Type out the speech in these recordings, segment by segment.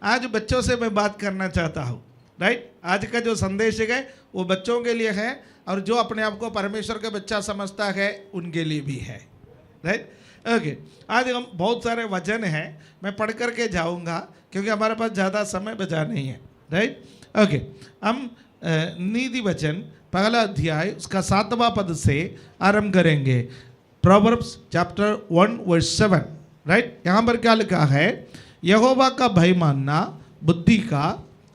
आज बच्चों से मैं बात करना चाहता हूँ, राइट। आज का जो संदेश है वो बच्चों के लिए है और जो अपने आप को परमेश्वर का बच्चा समझता है उनके लिए भी है, राइट। ओके, आज हम बहुत सारे वचन हैं, मैं पढ़ करके जाऊंगा क्योंकि हमारे पास ज़्यादा समय बचा नहीं है, राइट। ओके, हम नीति वचन पहला अध्याय उसका 7वां पद से आरंभ करेंगे। Proverbs chapter 1 verse 7, right. यहाँ पर क्या लिखा है? यहोवा का भय मानना बुद्धि का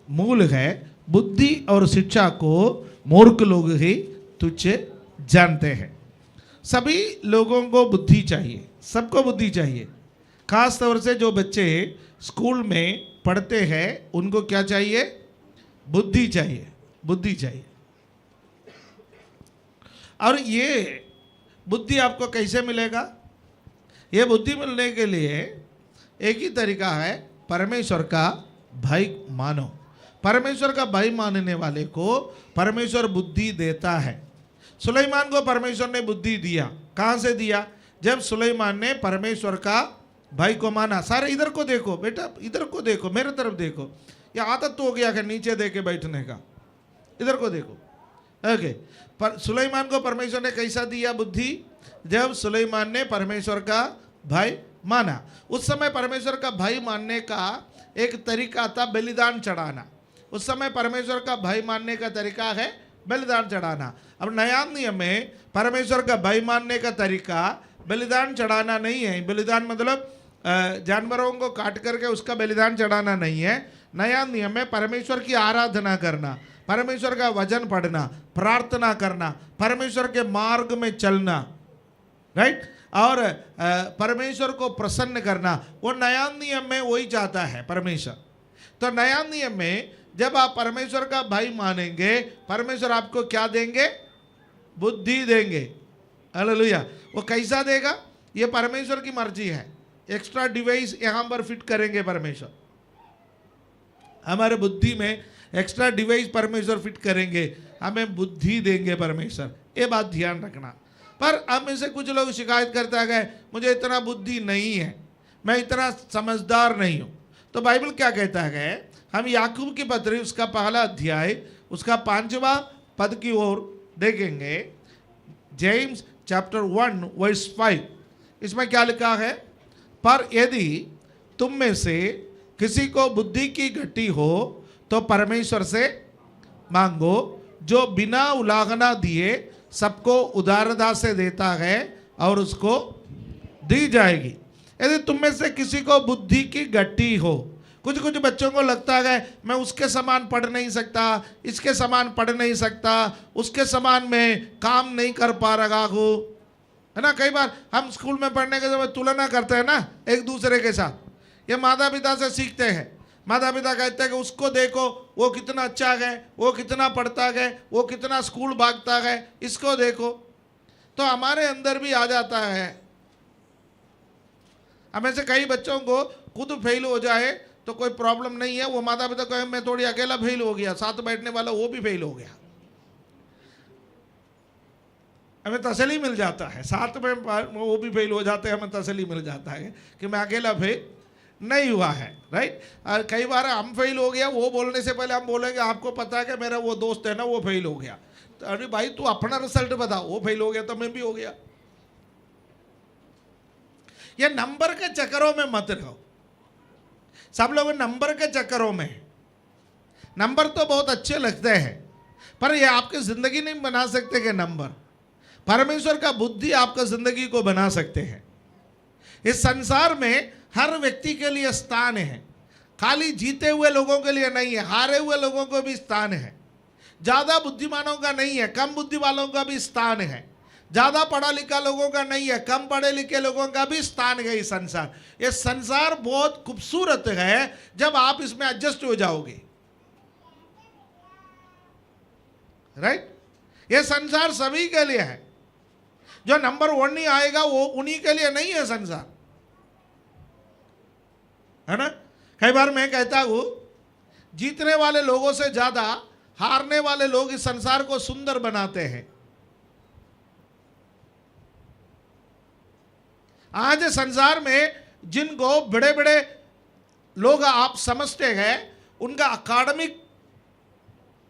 मूल है, बुद्धि और शिक्षा को मूर्ख लोग ही तुच्छ जानते हैं। सभी लोगों को बुद्धि चाहिए, सबको बुद्धि चाहिए। खास तौर से जो बच्चे स्कूल में पढ़ते हैं उनको क्या चाहिए? बुद्धि चाहिए, बुद्धि चाहिए। और ये बुद्धि आपको कैसे मिलेगा? ये बुद्धि मिलने के लिए एक ही तरीका है, परमेश्वर का भय मानो। परमेश्वर का भय मानने वाले को परमेश्वर बुद्धि देता है। सुलेमान को परमेश्वर ने बुद्धि दिया। कहाँ से दिया? जब सुलेमान ने परमेश्वर का भय को माना। सारे इधर को देखो बेटा, इधर को देखो, मेरे तरफ देखो। ये आदत तो हो गया कि नीचे देके बैठने का। इधर को देखो। ओके, पर सुलेमान को परमेश्वर ने कैसा दिया बुद्धि? जब सुलेमान ने परमेश्वर का भय माना। उस समय परमेश्वर का भय मानने का एक तरीका था बलिदान चढ़ाना। उस समय परमेश्वर का भय मानने का तरीका है बलिदान चढ़ाना। अब नया नियम में परमेश्वर का भय मानने का तरीका बलिदान चढ़ाना नहीं है। बलिदान मतलब जानवरों को काट करके उसका बलिदान चढ़ाना नहीं है। नया नियम में परमेश्वर की आराधना करना, परमेश्वर का वचन पढ़ना, प्रार्थना करना, परमेश्वर के मार्ग में चलना, राइट, और परमेश्वर को प्रसन्न करना, वो नया नियम में वही चाहता है परमेश्वर। तो नया नियम में जब आप परमेश्वर का भय मानेंगे, परमेश्वर आपको क्या देंगे? बुद्धि देंगे। हालेलुया। वो कैसा देगा? ये परमेश्वर की मर्जी है। एक्स्ट्रा डिवाइस यहाँ पर फिट करेंगे परमेश्वर, हमारे बुद्धि में एक्स्ट्रा डिवाइस परमेश्वर फिट करेंगे, हमें बुद्धि देंगे परमेश्वर। ये बात ध्यान रखना। पर हम में से कुछ लोग शिकायत करते गए, मुझे इतना बुद्धि नहीं है, मैं इतना समझदार नहीं हूँ। तो बाइबल क्या कहता है? हम याकूब की पत्री उसका पहला अध्याय उसका 5वां पद की ओर देखेंगे। जेम्स चैप्टर 1 वर्स 5, इसमें क्या लिखा है? पर यदि तुम में से किसी को बुद्धि की घटी हो तो परमेश्वर से मांगो, जो बिना उलाहना दिए सबको उदारता से देता है और उसको दी जाएगी। यदि तुम में से किसी को बुद्धि की घटी हो, कुछ कुछ बच्चों को लगता है मैं उसके समान पढ़ नहीं सकता, इसके समान पढ़ नहीं सकता, उसके समान मैं काम नहीं कर पा रहा हूँ, है ना। कई बार हम स्कूल में पढ़ने के समय तुलना करते हैं ना एक दूसरे के साथ। ये माता पिता से सीखते हैं। माता पिता कहते हैं कि उसको देखो वो कितना अच्छा है, वो कितना पढ़ता है, वो कितना स्कूल भागता है, इसको देखो। तो हमारे अंदर भी आ जाता है। हमें से कई बच्चों को खुद फेल हो जाए तो कोई प्रॉब्लम नहीं है, वो माता पिता कहे मैं थोड़ी अकेला फेल हो गया, साथ बैठने वाला वो भी फेल हो गया, हमें तसल्ली मिल जाता है। साथ में वो भी फेल हो जाते हैं, हमें तसल्ली मिल जाता है कि मैं अकेला फेल नहीं हुआ है, राइट। और कई बार हम फेल हो गया, वो बोलने से पहले हम बोलेंगे आपको पता है कि मेरा वो दोस्त है ना वो फेल हो गया। तो अरे भाई तू अपना रिजल्ट बता, वो फेल हो गया तो मैं भी हो गया। ये नंबर के चक्करों में मत रहो। सब लोग नंबर के चक्करों में, नंबर तो बहुत अच्छे लगते हैं पर ये आपकी जिंदगी नहीं बना सकते कि नंबर। परमेश्वर का बुद्धि आपका जिंदगी को बना सकते हैं। इस संसार में हर व्यक्ति के लिए स्थान है, खाली जीते हुए लोगों के लिए नहीं है, हारे हुए लोगों को भी स्थान है। ज्यादा बुद्धिमानों का नहीं है, कम बुद्धि वालों का भी स्थान है। ज्यादा पढ़ा लिखा लोगों का नहीं है, कम पढ़े लिखे लोगों का भी स्थान है। इस संसार, ये संसार बहुत खूबसूरत है जब आप इसमें एडजस्ट हो जाओगे, राइट। ये संसार सभी के लिए है। जो नंबर 1 नहीं आएगा वो उन्हीं के लिए नहीं है संसार, है ना। कई बार मैं कहता हूं जीतने वाले लोगों से ज्यादा हारने वाले लोग इस संसार को सुंदर बनाते हैं। आज संसार में जिनको बड़े बड़े लोग आप समझते हैं, उनका अकादमिक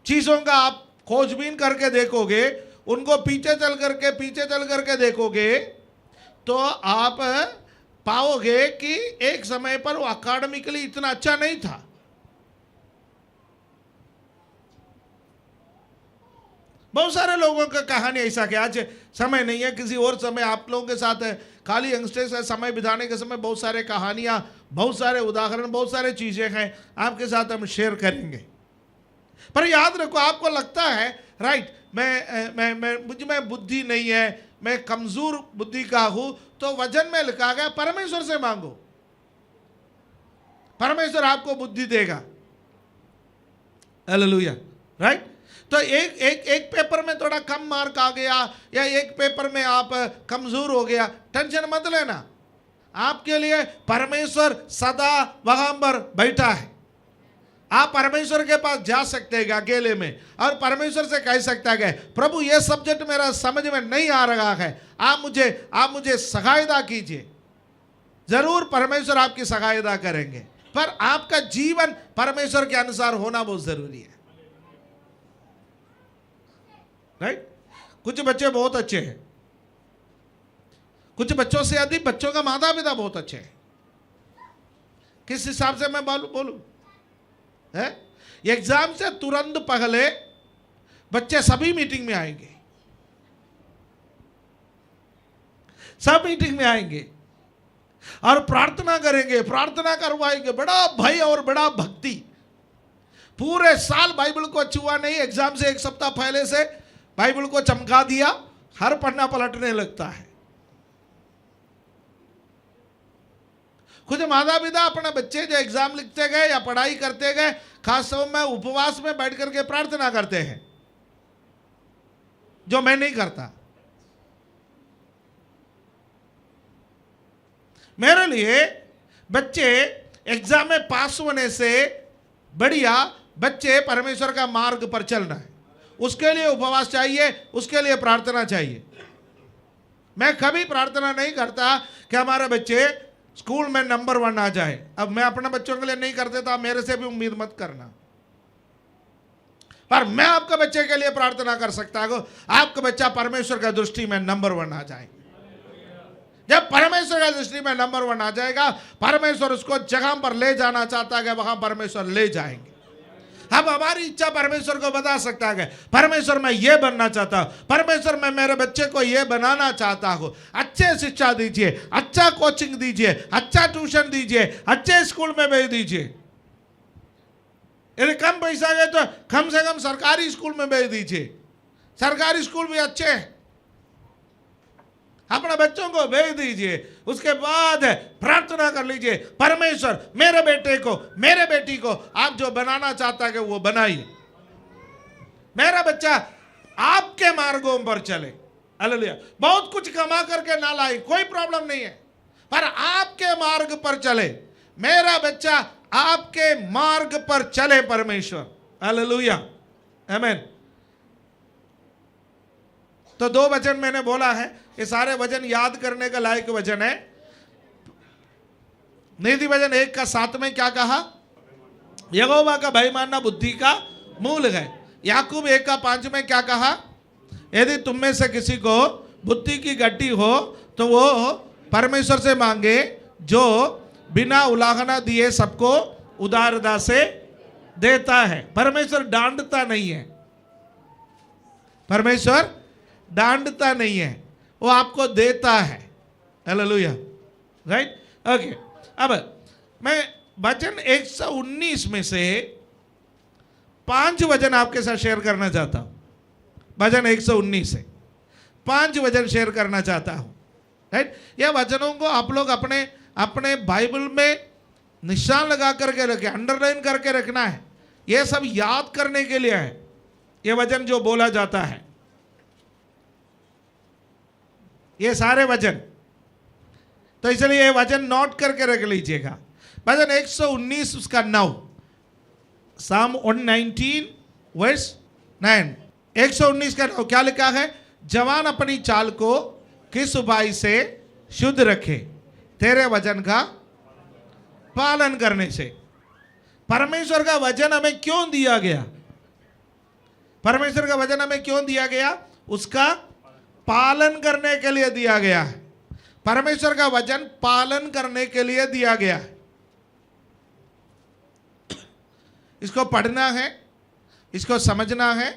चीजों का आप खोजबीन करके देखोगे, उनको पीछे चल करके देखोगे, तो आप पाओगे कि एक समय पर वो अकादमिकली इतना अच्छा नहीं था। बहुत सारे लोगों का कहानी ऐसा कि आज समय नहीं है, किसी और समय आप लोगों के साथ खाली यंगस्टर्स से समय बिताने के समय बहुत सारे कहानियां, बहुत सारे उदाहरण, बहुत सारे चीजें हैं आपके साथ हम शेयर करेंगे। पर याद रखो, आपको लगता है राइट, मुझ में बुद्धि नहीं है, मैं कमजोर बुद्धि का हूं, तो वचन में लिखा गया परमेश्वर से मांगो, परमेश्वर आपको बुद्धि देगा। Hallelujah, right. तो एक पेपर में थोड़ा कम मार्क आ गया, या एक पेपर में आप कमजोर हो गया, टेंशन मत लेना। आपके लिए परमेश्वर सदा वहां पर बैठा है। आप परमेश्वर के पास जा सकते हैं अकेले में, और परमेश्वर से कह सकता है, प्रभु ये सब्जेक्ट मेरा समझ में नहीं आ रहा है, आप मुझे सहायता कीजिए। जरूर परमेश्वर आपकी सहायता करेंगे, पर आपका जीवन परमेश्वर के अनुसार होना बहुत जरूरी है, राइट। कुछ बच्चे बहुत अच्छे हैं, कुछ बच्चों से अधिक बच्चों का माता पिता बहुत अच्छे हैं। किस हिसाब से मैं बोलूं है, एग्जाम से तुरंत पहले बच्चे सभी मीटिंग में आएंगे, सब मीटिंग में आएंगे और प्रार्थना करेंगे, प्रार्थना करवाएंगे, बड़ा भय और बड़ा भक्ति। पूरे साल बाइबल को छुआ नहीं, एग्जाम से एक सप्ताह पहले से बाइबल को चमका दिया, हर पन्ना पलटने लगता है। कुछ माता पिता अपने बच्चे जो एग्जाम लिखते गए या पढ़ाई करते गए, खास तौर में उपवास में बैठ करके प्रार्थना करते हैं, जो मैं नहीं करता। मेरे लिए बच्चे एग्जाम में पास होने से बढ़िया बच्चे परमेश्वर का मार्ग पर चलना है, उसके लिए उपवास चाहिए, उसके लिए प्रार्थना चाहिए। मैं कभी प्रार्थना नहीं करता कि हमारे बच्चे स्कूल में नंबर 1 आ जाए। अब मैं अपने बच्चों के लिए नहीं करते तो आप मेरे से भी उम्मीद मत करना, पर मैं आपके बच्चे के लिए प्रार्थना कर सकता हूं, आपका बच्चा परमेश्वर का दृष्टि में नंबर 1 आ जाए। जब परमेश्वर का दृष्टि में नंबर 1 आ जाएगा, परमेश्वर उसको जगह पर ले जाना चाहता है, वहां परमेश्वर ले जाएंगे। अब हमारी इच्छा परमेश्वर को बता सकता है, परमेश्वर मैं ये बनना चाहता हूं, परमेश्वर मैं मेरे बच्चे को ये बनाना चाहता हूं। अच्छे शिक्षा दीजिए, अच्छा कोचिंग दीजिए, अच्छा ट्यूशन दीजिए, अच्छे स्कूल में भेज दीजिए। यदि कम पैसा है तो कम से कम सरकारी स्कूल में भेज दीजिए, सरकारी स्कूल भी अच्छे हैं, अपने बच्चों को भेज दीजिए। उसके बाद प्रार्थना कर लीजिए, परमेश्वर मेरे बेटे को, मेरे बेटी को आप जो बनाना चाहता है वो बनाइए, मेरा बच्चा आपके मार्गों पर चले। हालेलुया। बहुत कुछ कमा करके ना लाए, कोई प्रॉब्लम नहीं है, पर आपके मार्ग पर चले, मेरा बच्चा आपके मार्ग पर चले परमेश्वर। हालेलुया, आमीन। तो 2 वचन मैंने बोला है, ये सारे वचन याद करने का लायक वचन है। नीति वचन 1 का 7 में क्या कहा? यहोवा का भय मानना बुद्धि का मूल है। याकूब 1 का 5 में क्या कहा? यदि तुम में से किसी को बुद्धि की गड्डी हो तो वो परमेश्वर से मांगे, जो बिना उलाहना दिए सबको उदारता से देता है। परमेश्वर डांटता नहीं है, परमेश्वर डांटता नहीं है, वो आपको देता है। Hallelujah, right, okay. अब मैं वचन 119 में से 5 वचन आपके साथ शेयर करना चाहता हूं। वचन 119 से 5 वचन शेयर करना चाहता हूं, राइट। ये वचनों को आप लोग अपने अपने बाइबल में निशान लगा करके रखें, अंडरलाइन करके रखना है। ये सब याद करने के लिए है, ये वचन जो बोला जाता है, ये सारे वचन। तो इसलिए ये वचन नोट करके रख लीजिएगा। वचन 119 उसका 9, साम 119 वर्स 9, 119 का 9 क्या लिखा है? जवान अपनी चाल को किस उपाय से शुद्ध रखे, तेरे वचन का पालन करने से। परमेश्वर का वचन हमें क्यों दिया गया? परमेश्वर का वचन हमें क्यों दिया गया? उसका पालन करने के लिए दिया गया है। परमेश्वर का वचन पालन करने के लिए दिया गया है। इसको पढ़ना है, इसको समझना है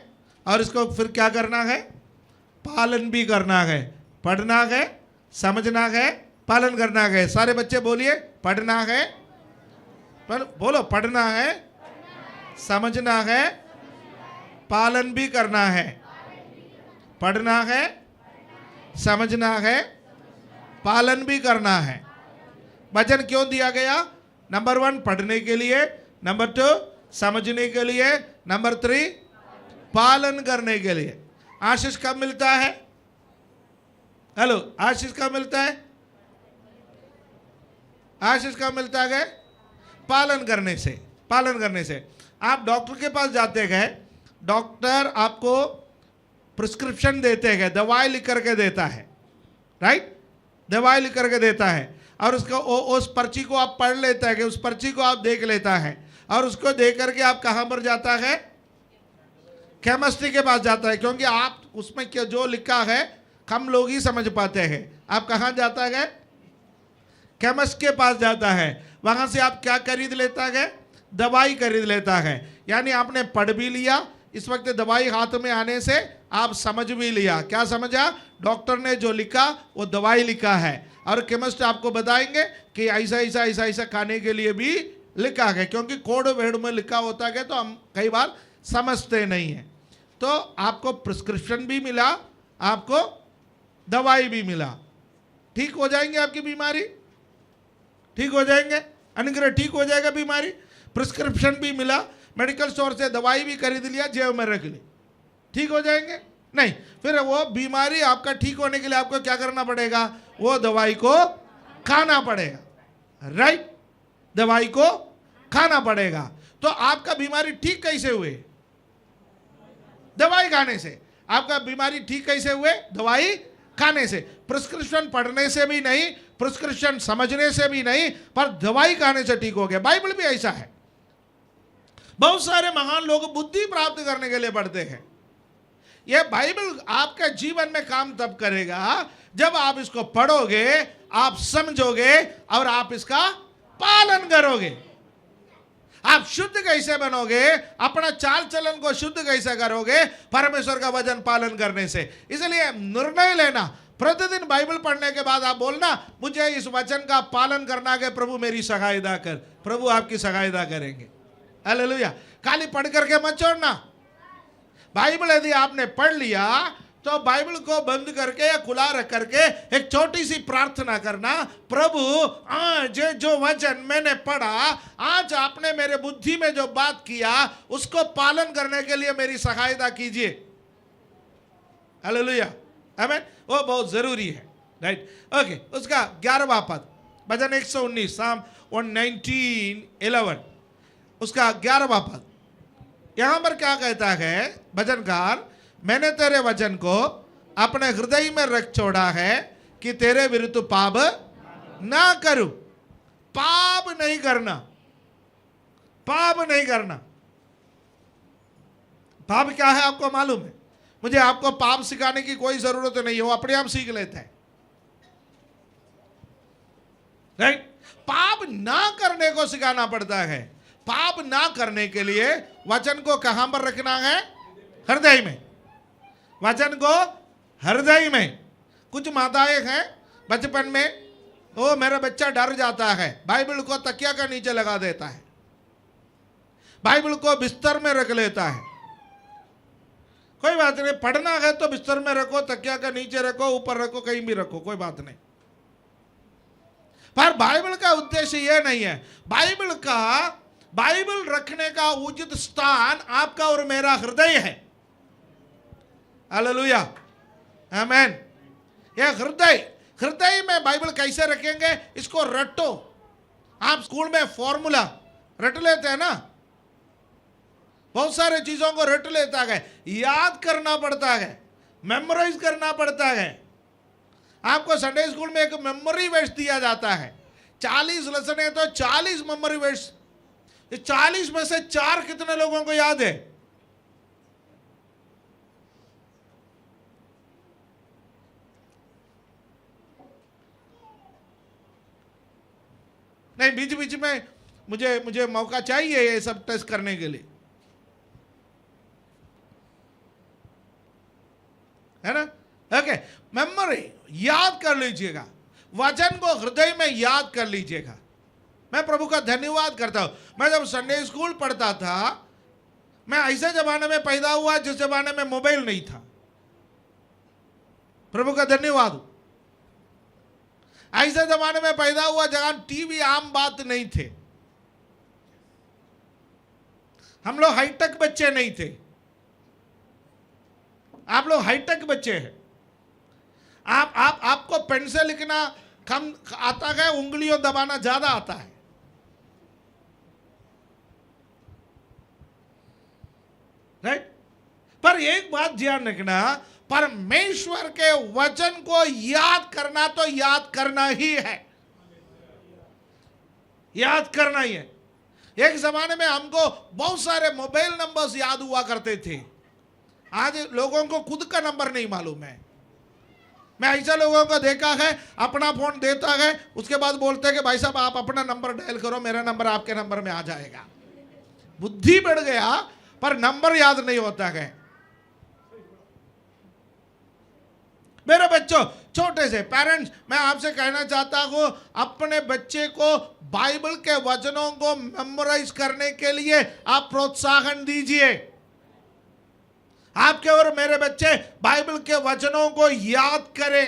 और इसको फिर क्या करना है? पालन भी करना है। पढ़ना है, समझना है, पालन करना है। सारे बच्चे बोलिए, पढ़ना है, बोलो, पढ़ना है, समझना है, पालन भी करना है। पढ़ना है, समझना है, पालन भी करना है। वचन क्यों दिया गया? नंबर 1 पढ़ने के लिए, नंबर 2 समझने के लिए, नंबर 3 पालन करने के लिए। आशीष कब मिलता है? हेलो, आशीष कब मिलता है? आशीष कब मिलता है? पालन करने से। पालन करने से। आप डॉक्टर के पास जाते हैं, डॉक्टर आपको प्रिस्क्रिप्शन देते हैं, दवाई लिख करके देता है, राइट? दवाई लिख करके देता है और उसको उस पर्ची को आप पढ़ लेता है, कि उस पर्ची को आप देख लेता है और उसको देख करके आप कहाँ पर जाता है? केमिस्ट्री के पास जाता है, क्योंकि आप उसमें क्या जो लिखा है कम लोग ही समझ पाते हैं। आप कहाँ जाता है? केमिस्ट के पास जाता है। वहाँ से आप क्या खरीद लेता है? दवाई खरीद लेता है। यानी आपने पढ़ भी लिया, इस वक्त दवाई हाथ में आने से आप समझ भी लिया। क्या समझा? डॉक्टर ने जो लिखा वो दवाई लिखा है और केमिस्ट आपको बताएंगे कि ऐसा ऐसा ऐसा ऐसा खाने के लिए भी लिखा है, क्योंकि कोड वर्ड में लिखा होता है तो हम कई बार समझते नहीं हैं। तो आपको प्रिस्क्रिप्शन भी मिला, आपको दवाई भी मिला। ठीक हो जाएंगे, आपकी बीमारी ठीक हो जाएंगे, अनुग्रह ठीक हो जाएगा बीमारी। प्रिस्क्रिप्शन भी मिला, मेडिकल स्टोर से दवाई भी खरीद लिया, जेब में रख ली, ठीक हो जाएंगे? नहीं, फिर वो बीमारी आपका ठीक होने के लिए आपको क्या करना पड़ेगा? वो दवाई को खाना पड़ेगा, राइट? दवाई को खाना पड़ेगा। तो आपका बीमारी ठीक कैसे हुए? दवाई खाने से। आपका बीमारी ठीक कैसे हुए? दवाई खाने से। प्रिस्क्रिप्शन पढ़ने से भी नहीं, प्रिस्क्रिप्शन समझने से भी नहीं, पर दवाई खाने से ठीक हो गया। बाइबल भी ऐसा है। बहुत सारे महान लोग बुद्धि प्राप्त करने के लिए पढ़ते हैं। यह बाइबल आपके जीवन में काम तब करेगा जब आप इसको पढ़ोगे, आप समझोगे और आप इसका पालन करोगे। आप शुद्ध कैसे बनोगे? अपना चाल चलन को शुद्ध कैसे करोगे? परमेश्वर का वचन पालन करने से। इसलिए निर्णय लेना, प्रतिदिन बाइबल पढ़ने के बाद आप बोलना, मुझे इस वचन का पालन करना है, प्रभु मेरी सहायता कर। प्रभु आपकी सहायता करेंगे। हालेलुया। खाली पढ़ करके मत छोड़ना। बाइबल यदि आपने पढ़ लिया तो बाइबल को बंद करके या खुला रख करके एक छोटी सी प्रार्थना करना, प्रभु आज जो वचन मैंने पढ़ा, आज आपने मेरे बुद्धि में जो बात किया उसको पालन करने के लिए मेरी सहायता कीजिए। हालेलुया, आमीन। वो बहुत जरूरी है, राइट? ओके, उसका 11वां पद, भजन 119, साम 119:11, उसका 11वां पद। यहां पर क्या कहता है भजनकार? मैंने तेरे वचन को अपने हृदय में रख छोड़ा है कि तेरे विरुद्ध पाप ना करूं। पाप नहीं करना, पाप नहीं करना। पाप क्या है आपको मालूम है? मुझे आपको पाप सिखाने की कोई जरूरत नहीं है, वो अपने आप सीख लेता है, राइट? पाप ना करने को सिखाना पड़ता है। पाप ना करने के लिए वचन को कहां पर रखना है? हृदय में। वचन को हृदय में। कुछ माताएं हैं बचपन में, ओ मेरा बच्चा डर जाता है, बाइबल को तकिया का नीचे लगा देता है, बाइबल को बिस्तर में रख लेता है। कोई बात नहीं, पढ़ना है तो बिस्तर में रखो, तकिया का नीचे रखो, ऊपर रखो, कहीं भी रखो, कोई बात नहीं। पर बाइबल का उद्देश्य यह नहीं है। बाइबल रखने का उचित स्थान आपका और मेरा हृदय है। हालेलुया, आमीन। यह हृदय में बाइबल कैसे रखेंगे? इसको रटो। आप स्कूल में फॉर्मूला रट लेते हैं ना, बहुत सारे चीजों को रट लेता है, याद करना पड़ता है, मेमोराइज करना पड़ता है। आपको संडे स्कूल में एक मेमोरी वर्स दिया जाता है, 40 लेसन है तो 40 मेमोरी वर्ड्स। 40 में से 4 कितने लोगों को याद है? नहीं, बीच बीच में मुझे मौका चाहिए ये सब टेस्ट करने के लिए, है ना? ओके, मेमोरी याद कर लीजिएगा, वचन को हृदय में याद कर लीजिएगा। मैं प्रभु का धन्यवाद करता हूं। मैं जब संडे स्कूल पढ़ता था, मैं ऐसे जमाने में पैदा हुआ जिस जमाने में मोबाइल नहीं था। प्रभु का धन्यवाद। ऐसे जमाने में पैदा हुआ जहां टीवी आम बात नहीं थे। हम लोग हाईटेक बच्चे नहीं थे, आप लोग हाईटेक बच्चे हैं। आपको पेन से लिखना कम आता है, उंगलियों दबाना ज्यादा आता है। राइट? पर एक बात ध्यान रखना, परमेश्वर के वचन को याद करना तो याद करना ही है, याद करना ही है। एक जमाने में हमको बहुत सारे मोबाइल नंबर्स याद हुआ करते थे। आज लोगों को खुद का नंबर नहीं मालूम है। मैं ऐसा लोगों को देखा है, अपना फोन देता है, उसके बाद बोलते हैं कि भाई साहब आप अपना नंबर डायल करो, मेरा नंबर आपके नंबर में आ जाएगा। बुद्धि बढ़ गया पर नंबर याद नहीं होता है। मेरे बच्चों, छोटे से पेरेंट्स, मैं आपसे कहना चाहता हूं, अपने बच्चे को बाइबल के वचनों को मेमोराइज करने के लिए आप प्रोत्साहन दीजिए। आपके और मेरे बच्चे बाइबल के वचनों को याद करें।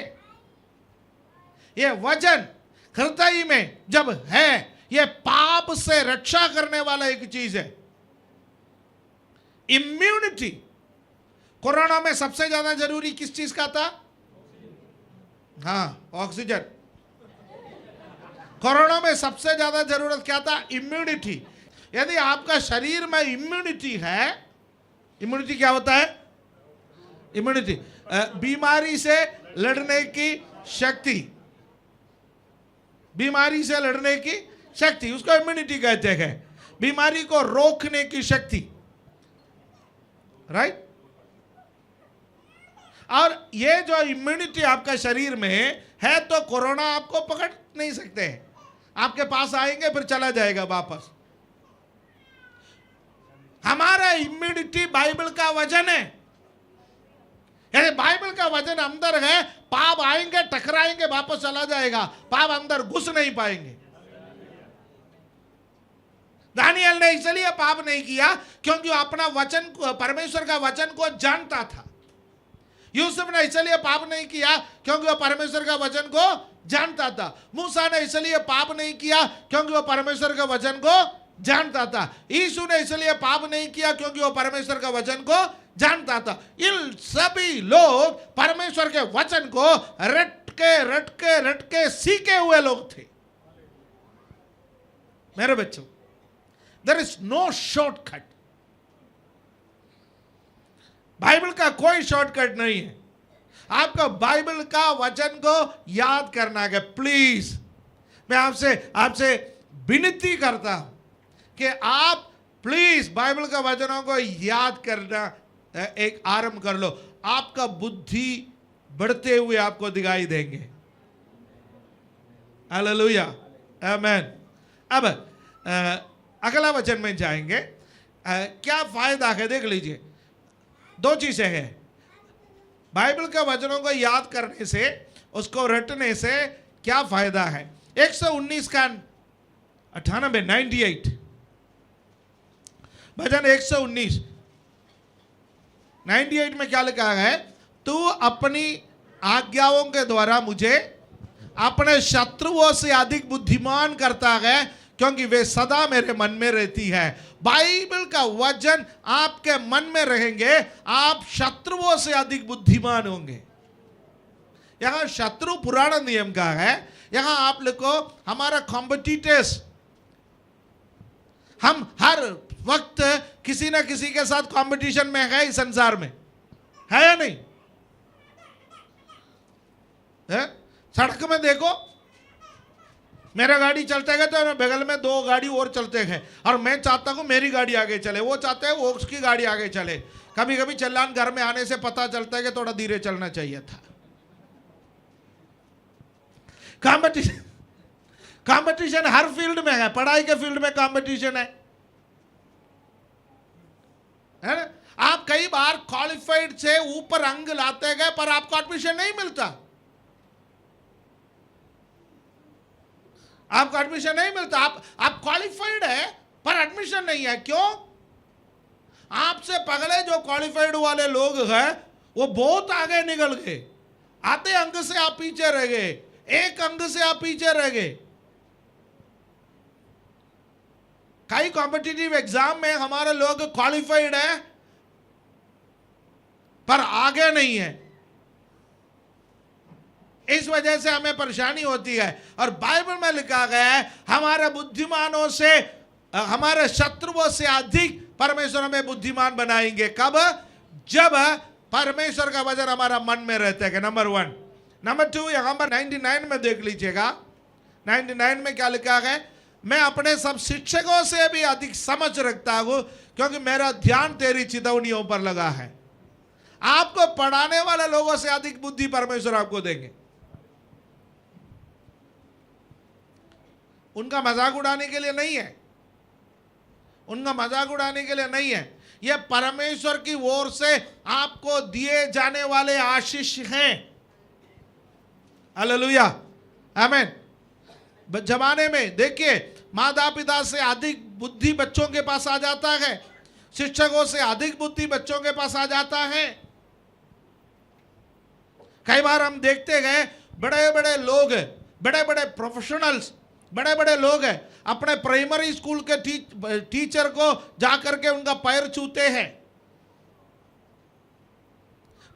ये वचन हृदय में जब है, ये पाप से रक्षा करने वाला एक चीज है। इम्यूनिटी। कोरोना में सबसे ज्यादा जरूरी किस चीज का था? हाँ, ऑक्सीजन। कोरोना में सबसे ज्यादा जरूरत क्या था? इम्यूनिटी। यदि आपका शरीर में इम्यूनिटी है, इम्यूनिटी क्या होता है? इम्यूनिटी बीमारी से लड़ने की शक्ति, बीमारी से लड़ने की शक्ति, उसको इम्यूनिटी कहते हैं। बीमारी को रोकने की शक्ति, राइट? और ये जो इम्यूनिटी आपका शरीर में है, तो कोरोना आपको पकड़ नहीं सकते हैं। आपके पास आएंगे फिर चला जाएगा वापस। हमारा इम्यूनिटी बाइबल का वचन है। यदि बाइबल का वचन अंदर है, पाप आएंगे, टकराएंगे, वापस चला जाएगा, पाप अंदर घुस नहीं पाएंगे। दानियल ने इसलिए पाप नहीं किया क्योंकि वो अपना वचन को, परमेश्वर का वचन को जानता था। यूसुफ ने इसलिए पाप नहीं किया क्योंकि वो परमेश्वर का वचन को जानता था। मूसा ने इसलिए पाप नहीं किया क्योंकि वो परमेश्वर का वचन को जानता था। यीशु ने इसलिए पाप नहीं किया क्योंकि वो परमेश्वर का वचन को जानता था। इन सभी लोग परमेश्वर के वचन को रट के सीखे हुए लोग थे। मेरे बच्चों, there is no shortcut. Bible का कोई शॉर्टकट नहीं है। आपको बाइबल का वचन को याद करना है। प्लीज, मैं आपसे विनती करता हूं कि आप प्लीज बाइबल का वचनों को याद करना एक आरंभ कर लो। आपका बुद्धि बढ़ते हुए आपको दिखाई देंगे। हालेलुया, आमेन। अब अगला वचन में जाएंगे। क्या फायदा है देख लीजिए। 2 चीजें हैं। बाइबल के वचनों को याद करने से, उसको रटने से क्या फायदा है? 119 का 98 भजन 119 में क्या लिखा है? तू अपनी आज्ञाओं के द्वारा मुझे अपने शत्रुओं से अधिक बुद्धिमान करता है, क्योंकि वे सदा मेरे मन में रहती है। बाइबल का वचन आपके मन में रहेंगे, आप शत्रुओं से अधिक बुद्धिमान होंगे। यहां शत्रु पुराना नियम का है। यहां आप लिखो हमारा कॉम्पिटिटर्स। हम हर वक्त किसी ना किसी के साथ कंपटीशन में है इस संसार में, है या नहीं? है? सड़क में देखो, मेरा गाड़ी चलते गए तो बगल में 2 गाड़ी और चलते गए, और मैं चाहता हूं मेरी गाड़ी आगे चले, वो चाहते हैं वो उसकी गाड़ी आगे चले। कभी कभी चलान घर में आने से पता चलता है कि थोड़ा धीरे चलना चाहिए था। कंपटीशन, कंपटीशन हर फील्ड में है, पढ़ाई के फील्ड में कंपटीशन है ना? आप कई बार क्वालिफाइड से ऊपर अंक लाते गए पर आपको एडमिशन नहीं मिलता, आपको एडमिशन नहीं मिलता। आप क्वालिफाइड है पर एडमिशन नहीं है। क्यों? आपसे पगले जो क्वालिफाइड वाले लोग हैं वो बहुत आगे निकल गए, आधे अंक से आप पीछे रह गए, 1 अंक से आप पीछे रह गए। कई कॉम्पिटिटिव एग्जाम में हमारे लोग क्वालिफाइड है पर आगे नहीं है, इस वजह से हमें परेशानी होती है। और बाइबल में लिखा गया है हमारे बुद्धिमानों से, हमारे शत्रुओं से अधिक परमेश्वर हमें बुद्धिमान बनाएंगे। कब? जब परमेश्वर का वचन हमारा मन में रहता है। नंबर 1। नंबर 2, यहां पर 99 में देख लीजिएगा, 99 में क्या लिखा है? मैं अपने सब शिक्षकों से भी अधिक समझ रखता हूं क्योंकि मेरा ध्यान तेरी चितौनियों पर लगा है। आपको पढ़ाने वाले लोगों से अधिक बुद्धि परमेश्वर आपको देंगे। उनका मजाक उड़ाने के लिए नहीं है, उनका मजाक उड़ाने के लिए नहीं है, यह परमेश्वर की ओर से आपको दिए जाने वाले आशीष हैं। हालेलुया, आमीन। जमाने में देखिए माता पिता से अधिक बुद्धि बच्चों के पास आ जाता है, शिक्षकों से अधिक बुद्धि बच्चों के पास आ जाता है। कई बार हम देखते गए बड़े बड़े लोग, बड़े बड़े प्रोफेशनल्स, बड़े बड़े लोग हैं, अपने प्राइमरी स्कूल के टीचर को जाकर के उनका पैर छूते हैं।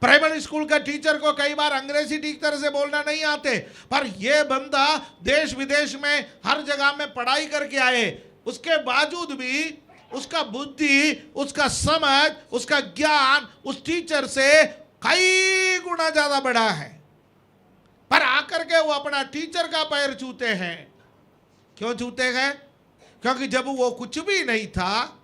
प्राइमरी स्कूल का टीचर को कई बार अंग्रेजी ठीक तरह से बोलना नहीं आते, पर यह बंदा देश विदेश में हर जगह में पढ़ाई करके आए, उसके बावजूद भी उसका बुद्धि, उसका समझ, उसका ज्ञान उस टीचर से कई गुना ज्यादा बड़ा है, पर आकर के वो अपना टीचर का पैर छूते हैं। क्यों छूते हैं? क्योंकि जब वो कुछ भी नहीं था,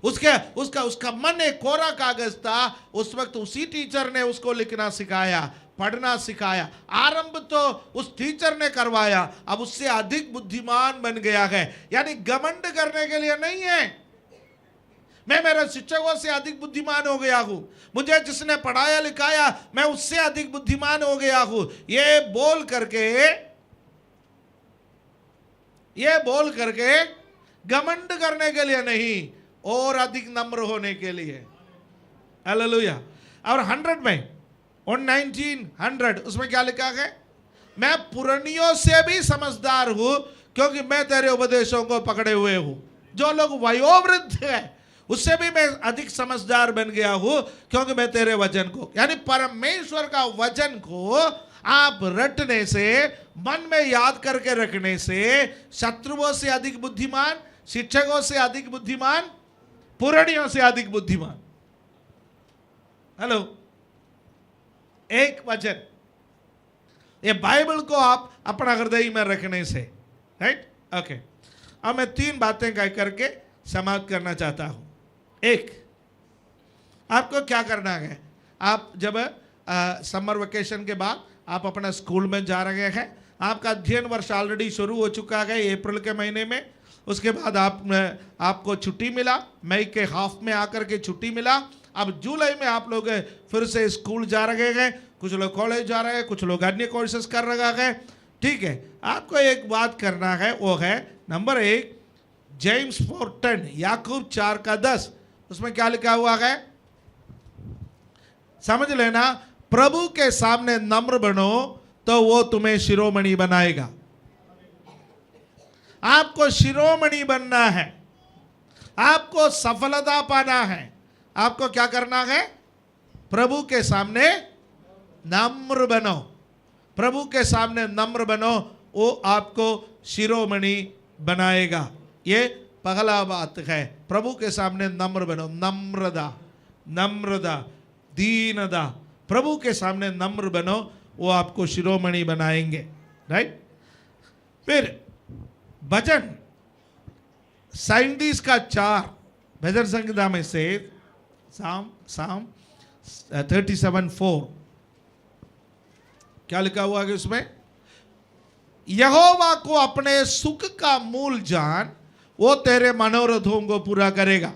उसका मन एक कोरा कागज था, उस वक्त उसी टीचर ने उसको लिखना सिखाया, पढ़ना सिखाया। आरंभ तो उस टीचर ने करवाया, अब उससे अधिक बुद्धिमान बन गया है। यानी घमंड करने के लिए नहीं है, मैं मेरे शिक्षकों से अधिक बुद्धिमान हो गया हूं, मुझे जिसने पढ़ाया लिखाया मैं उससे अधिक बुद्धिमान हो गया हूं, ये बोल करके घमंड करने के लिए नहीं, और अधिक नम्र होने के लिए। हालेलुया। और 100 में 119 उसमें क्या लिखा है? मैं पुरानियों से भी समझदार हूं क्योंकि मैं तेरे उपदेशों को पकड़े हुए हूं। जो लोग वयोवृद्ध है उससे भी मैं अधिक समझदार बन गया हूं क्योंकि मैं तेरे वचन को, यानी परमेश्वर का वचन को आप रटने से, मन में याद करके रखने से शत्रुओं से अधिक बुद्धिमान, शिक्षकों से अधिक बुद्धिमान, पुरानियों से अधिक बुद्धिमान। हेलो, एक वचन, ये बाइबल को आप अपना हृदय में रखने से, राइट? ओके, अब मैं 3 बातें कह करके समाप्त करना चाहता हूं। एक, आपको क्या करना है? आप जब समर वेकेशन के बाद आप अपना स्कूल में जा रहे हैं, आपका अध्ययन वर्ष ऑलरेडी शुरू हो चुका है अप्रैल के महीने में, उसके बाद आपको छुट्टी मिला, मई के हाफ में आकर के छुट्टी मिला। अब जुलाई में आप लोग फिर से स्कूल जा रहे हैं, कुछ लोग कॉलेज जा रहे हैं, कुछ लोग अन्य कोर्सेस कर रहे हैं। ठीक है, आपको एक बात करना है, वो है नंबर 1 जेम्स 4:10, याकूब 4:10, उसमें क्या लिखा हुआ है? समझ लेना, प्रभु के सामने नम्र बनो तो वो तुम्हें शिरोमणि बनाएगा। आपको शिरोमणि बनना है, आपको सफलता पाना है, आपको क्या करना है? प्रभु के सामने नम्र बनो, प्रभु के सामने नम्र बनो, वो आपको शिरोमणि बनाएगा। ये पहला बात है, प्रभु के सामने नम्र बनो, नम्रता, दीनता, प्रभु के सामने नम्र बनो, वो आपको शिरोमणि बनाएंगे, राइट? फिर भजन 37:4 भजन संहिता में से साम 37:4 क्या लिखा हुआ है उसमें? यहोवा को अपने सुख का मूल जान, वो तेरे मनोरथों को पूरा करेगा।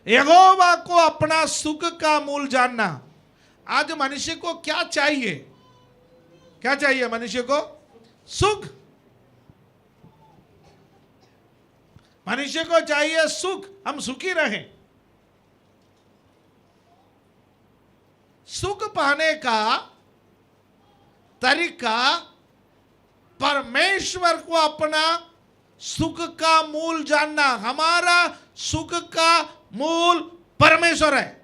यहोवा को अपना सुख का मूल जानना। आज मनुष्य को क्या चाहिए? क्या चाहिए मनुष्य को? सुख। मनुष्य को चाहिए सुख, हम सुखी रहें। सुख पाने का तरीका परमेश्वर को अपना सुख का मूल जानना। हमारा सुख का मूल परमेश्वर है।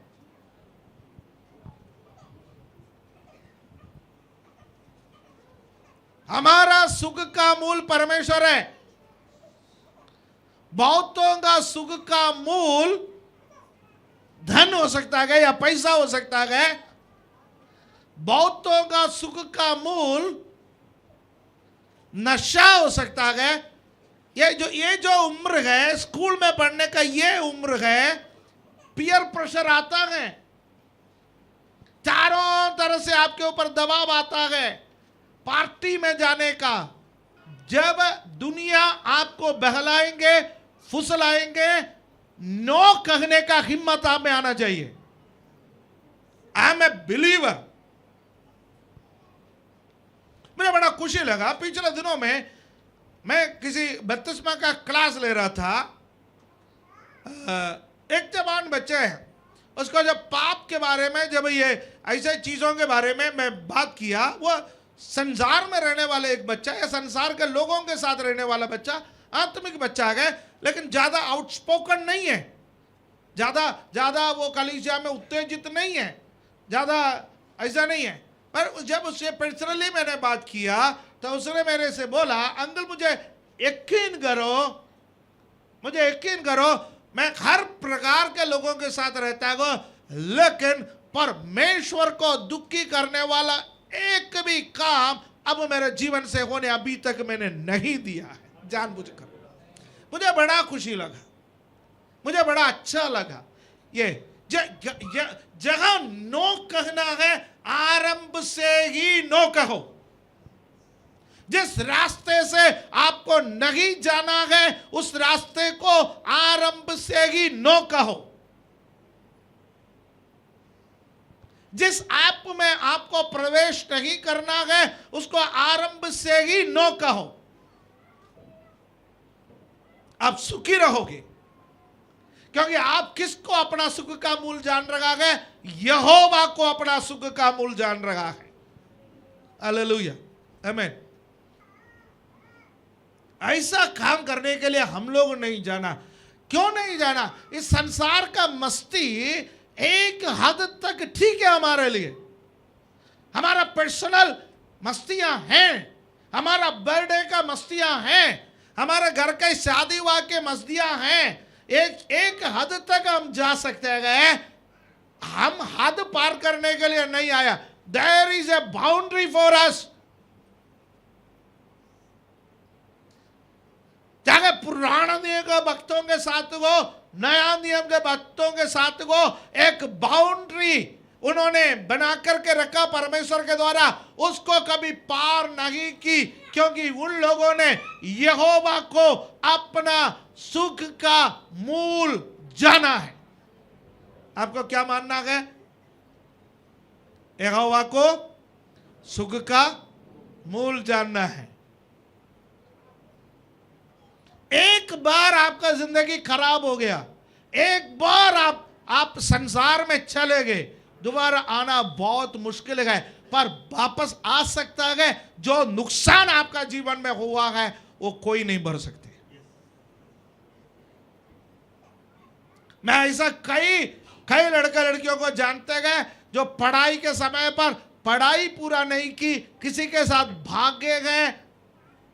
हमारा सुख का मूल परमेश्वर है। बहुतों का सुख का मूल धन हो सकता है या पैसा हो सकता है। बहुतों का सुख का मूल नशा हो सकता है। ये जो उम्र है स्कूल में पढ़ने का, ये उम्र है, पीयर प्रेशर आता है, चारों तरह से आपके ऊपर दबाव आता है पार्टी में जाने का। जब दुनिया आपको बहलाएंगे, फुसलाएंगे, नो कहने का हिम्मत आप में आना चाहिए। I am a believer. मुझे बड़ा खुशी लगा, पिछले दिनों में मैं किसी बपतिस्मा का क्लास ले रहा था। एक जवान बच्चे हैं, उसको जब पाप के बारे में, जब ये ऐसे चीजों के बारे में मैं बात किया, वो संसार में रहने वाले एक बच्चा या संसार के लोगों के साथ रहने वाला बच्चा, आत्मिक बच्चा है, लेकिन ज्यादा आउटस्पोकन नहीं है, ज्यादा वो कलीसिया में उत्तेजित नहीं है, ज्यादा ऐसा नहीं है। पर जब उससे पर्सनली मैंने बात किया तो उसने मेरे से बोला, अंकल मुझे यकीन करो मैं हर प्रकार के लोगों के साथ रहता हूं, लेकिन परमेश्वर को दुखी करने वाला एक भी काम अब मेरे जीवन से होने अभी तक मैंने नहीं दिया है, जानबूझकर। मुझे बड़ा खुशी लगा, मुझे बड़ा अच्छा लगा। ये जगह नो कहना है, आरंभ से ही नो कहो। जिस रास्ते से आपको नहीं जाना है उस रास्ते को आरंभ से ही नो कहो। जिस ऐप में आपको प्रवेश नहीं करना है उसको आरंभ से ही नो कहो। आप सुखी रहोगे, क्योंकि आप किसको अपना सुख का मूल जान रखा है? यहोवा को अपना सुख का मूल जान रखा है। हालेलुया, आमीन। ऐसा काम करने के लिए हम लोग नहीं जाना। क्यों नहीं जाना? इस संसार का मस्ती एक हद तक ठीक है हमारे लिए। हमारा पर्सनल मस्तियां हैं, हमारा बर्थडे का मस्तियां हैं, हमारे घर के शादी विवाह के मस्तियां हैं। एक हद तक हम जा सकते हैं, हम हद पार करने के लिए नहीं आया। There is a boundary for us. चाहे पुराना नियम के भक्तों के साथ हो, नया नियम के भक्तों के साथ हो, एक बाउंड्री उन्होंने बना करके रखा परमेश्वर के द्वारा, उसको कभी पार नहीं की, क्योंकि उन लोगों ने यहोवा को अपना सुख का मूल जाना है। आपको क्या मानना है? यहोवा को सुख का मूल जानना है। एक बार आपका जिंदगी खराब हो गया, एक बार आप संसार में चले गए, दोबारा आना बहुत मुश्किल है, पर वापस आ सकता है। जो नुकसान आपका जीवन में हुआ है वो कोई नहीं भर सकते। मैं ऐसा कई लड़के लड़कियों को जानते हैं जो पढ़ाई के समय पर पढ़ाई पूरा नहीं की, किसी के साथ भागे गए,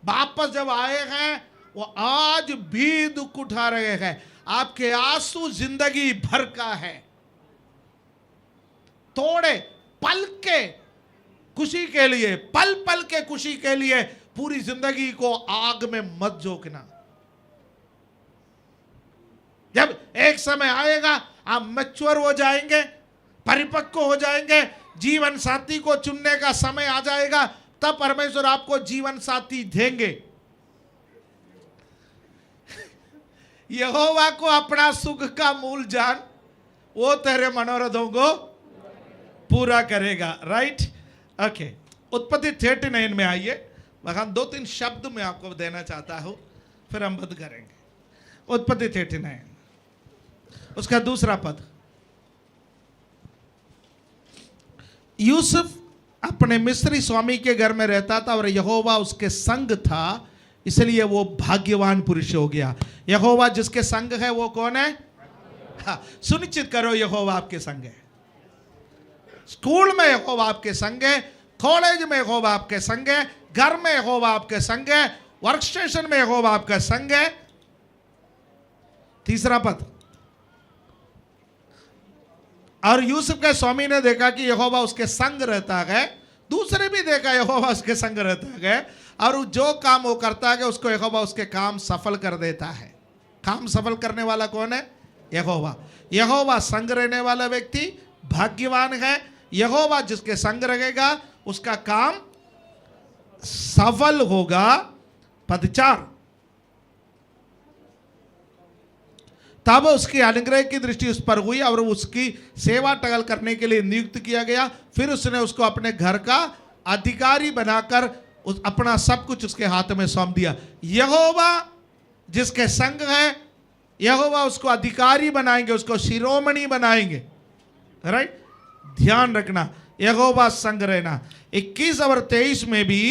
वापस जब आए हैं वो आज भी दुख उठा रहे हैं। आपके आंसू जिंदगी भर का है। थोड़े पल के खुशी के लिए, पल पल के खुशी के लिए पूरी जिंदगी को आग में मत झोंकना। जब एक समय आएगा आप मैच्योर हो जाएंगे, परिपक्व हो जाएंगे, जीवन साथी को चुनने का समय आ जाएगा, तब परमेश्वर आपको जीवन साथी देंगे। यहोवा को अपना सुख का मूल जान, वो तेरे मनोरथों को पूरा करेगा। Right, okay. उत्पत्ति 39 में आइए, वहां 2-3 शब्द मैं आपको देना चाहता हूं, फिर हम बंद करेंगे। उत्पत्ति 39 उसका दूसरा पद। यूसुफ अपने मिस्री स्वामी के घर में रहता था और यहोवा उसके संग था, इसलिए वो भाग्यवान पुरुष हो गया। यहोवा जिसके संग है वो कौन है? हाँ, सुनिश्चित करो यहोवा आपके संग है। स्कूल में यहोवा आपके संग है, कॉलेज में यहोवा आपके संग है, घर में यहोवा आपके संग है, वर्क स्टेशन में यहोवा आपका संग है। तीसरा पद। और यूसुफ के स्वामी ने देखा कि यहोवा उसके संग रहता है, दूसरे भी देखा यहोवा उसके संग रहता है, और जो काम वो करता है उसको यहोवा उसके काम सफल कर देता है। काम सफल करने वाला कौन है? यहोवा। यहोवा संग रहने वाला व्यक्ति भाग्यवान है। यहोवा जिसके संग रहेगा उसका काम सफल होगा। पद 4। तब उसकी अनुग्रह की दृष्टि उस पर हुई और उसकी सेवा टहल करने के लिए नियुक्त किया गया। फिर उसने उसको अपने घर का अधिकारी बनाकर अपना सब कुछ उसके हाथ में सौंप दिया। यहोवा जिसके संग है, यहोवा उसको अधिकारी बनाएंगे, उसको शिरोमणि बनाएंगे। राइट, ध्यान रखना, यहोवा संग रहना। 21 और 23 में भी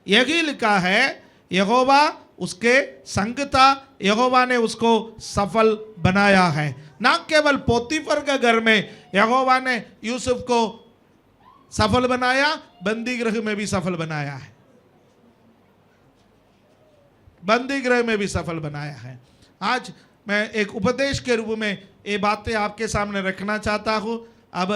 यही लिखा है, यहोवा उसके संग था, यहोवा ने उसको सफल बनाया है। ना केवल पोतीफर के घर में यहोवा ने यूसुफ को सफल बनाया, बंदी गृह में भी सफल बनाया है। बंदी गृह में भी सफल बनाया है। आज मैं एक उपदेश के रूप में ये बातें आपके सामने रखना चाहता हूँ। अब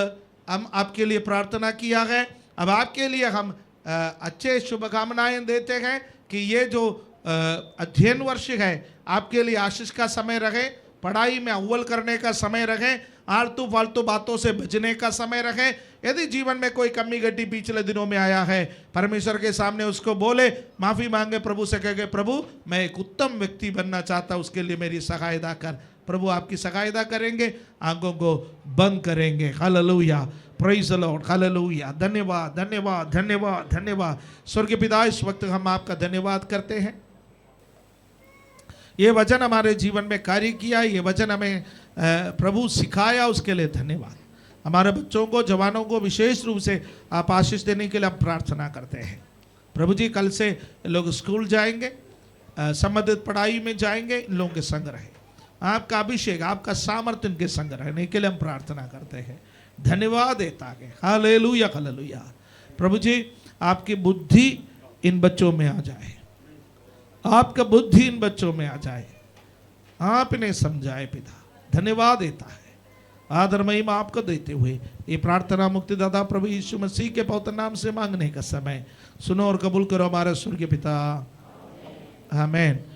हम आपके लिए प्रार्थना किया है, अब आपके लिए हम अच्छे शुभकामनाएं देते हैं कि ये जो अध्ययन वर्ष है आपके लिए आशीष का समय रहे, पढ़ाई में अव्वल करने का समय रहे, आलतू फालतू बातों से बचने का समय रहे। यदि जीवन में कोई कमी गड्डी पिछले दिनों में आया है, परमेश्वर के सामने उसको बोले, माफ़ी मांगे, प्रभु से कहे, प्रभु मैं एक उत्तम व्यक्ति बनना चाहता, उसके लिए मेरी सहायता कर। प्रभु आपकी सहायता करेंगे, आंखों को बंद करेंगे। Hallelujah, praise the Lord, hallelujah. धन्यवाद धन्यवाद धन्यवाद धन्यवाद। स्वर्गीय पिता, इस वक्त हम आपका धन्यवाद करते हैं। ये वचन हमारे जीवन में कार्य किया, ये वचन हमें प्रभु सिखाया, उसके लिए धन्यवाद। हमारे बच्चों को, जवानों को विशेष रूप से आप आशीष देने के लिए हम प्रार्थना करते हैं। प्रभु जी, कल से लोग स्कूल जाएंगे, संबंधित पढ़ाई में जाएंगे, इन लोगों के संग रहे, आपका अभिषेक, आपका सामर्थ्य इनके संग रहने के लिए हम प्रार्थना करते हैं। धन्यवाद देता है। Hallelujah hallelujah. प्रभु जी, आपकी बुद्धि इन बच्चों में आ जाए, आपका बुद्धि इन बच्चों में आ जाए, आप इन्हें समझाए पिता। धन्यवाद देता है, आदर महिमा आपको देते हुए ये प्रार्थना मुक्तिदाता प्रभु यीशु मसीह के पवित्र नाम से मांगने का समय सुनो और कबूल करो हमारे स्वर्गीय पिता। आमीन।